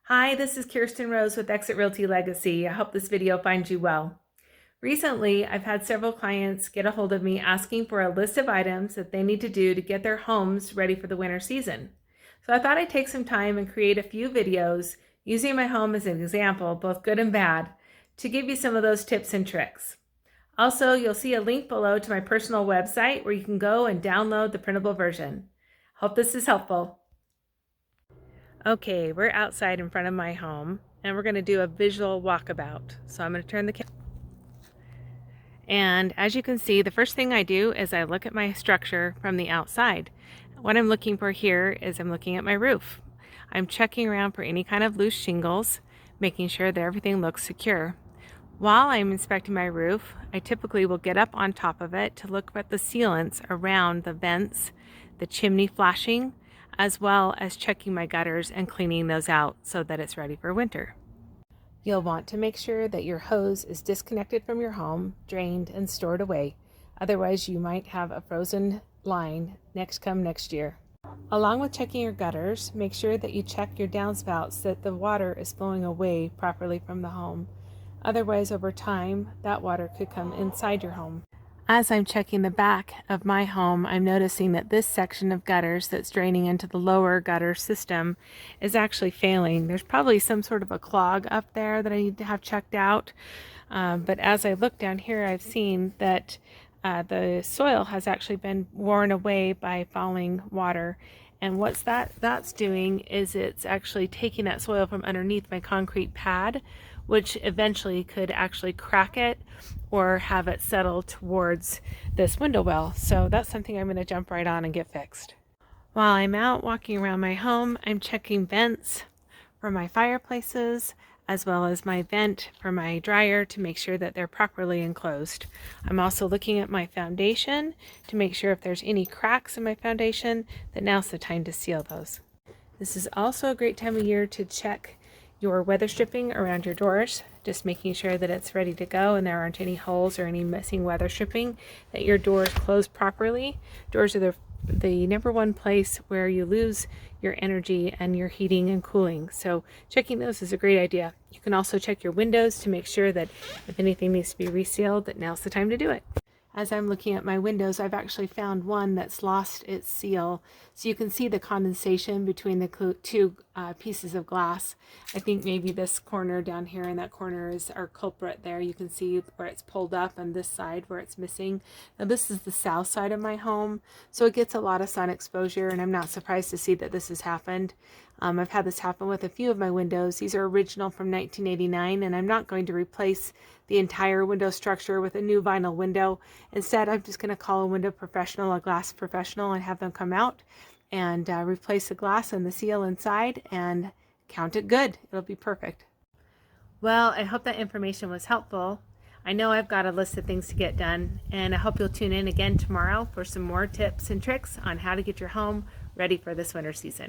Hi, this is Kirsten Rose with Exit Realty Legacy. I hope this video finds you well. Recently, I've had several clients get a hold of me asking for a list of items that they need to do to get their homes ready for the winter season. So I thought I'd take some time and create a few videos using my home as an example, both good and bad, to give you some of those tips and tricks. Also, you'll see a link below to my personal website where you can go and download the printable version. Hope this is helpful. Okay, we're outside in front of my home and we're going to do a visual walkabout. So I'm going to turn the camera. And as you can see, the first thing I do is I look at my structure from the outside. What I'm looking for here is I'm looking at my roof. I'm checking around for any kind of loose shingles, making sure that everything looks secure. While I'm inspecting my roof, I typically will get up on top of it to look at the sealants around the vents, the chimney flashing, as well as checking my gutters and cleaning those out so that it's ready for winter. You'll want to make sure that your hose is disconnected from your home, drained, and stored away. Otherwise, you might have a frozen line next year. Along with checking your gutters, make sure that you check your downspouts that the water is flowing away properly from the home. Otherwise, over time, that water could come inside your home. As I'm checking the back of my home, I'm noticing that this section of gutters that's draining into the lower gutter system is actually failing. There's probably some sort of a clog up there that I need to have checked out. But as I look down here, I've seen that the soil has actually been worn away by falling water. And what's that's doing is it's actually taking that soil from underneath my concrete pad, which eventually could actually crack it or have it settle towards this window well. So that's something I'm going to jump right on and get fixed. While I'm out walking around my home, I'm checking vents for my fireplaces, as well as my vent for my dryer to make sure that they're properly enclosed. I'm also looking at my foundation to make sure if there's any cracks in my foundation, that now's the time to seal those. This is also a great time of year to check your weather stripping around your doors, just making sure that it's ready to go and there aren't any holes or any missing weather stripping, that your doors close properly. Doors are the number one place where you lose your energy and your heating and cooling. So checking those is a great idea. You can also check your windows to make sure that if anything needs to be resealed, that now's the time to do it. As I'm looking at my windows, I've actually found one that's lost its seal. So you can see the condensation between the two pieces of glass. I think maybe this corner down here and that corner is our culprit there. You can see where it's pulled up and this side where it's missing. Now this is the south side of my home, so it gets a lot of sun exposure, and I'm not surprised to see that this has happened. I've had this happen with a few of my windows. These are original from 1989, and I'm not going to replace the entire window structure with a new vinyl window. Instead, I'm just going to call a window professional, a glass professional, and have them come out and replace the glass and the seal inside and count it good. It'll be perfect. Well, I hope that information was helpful. I know I've got a list of things to get done, and I hope you'll tune in again tomorrow for some more tips and tricks on how to get your home ready for this winter season.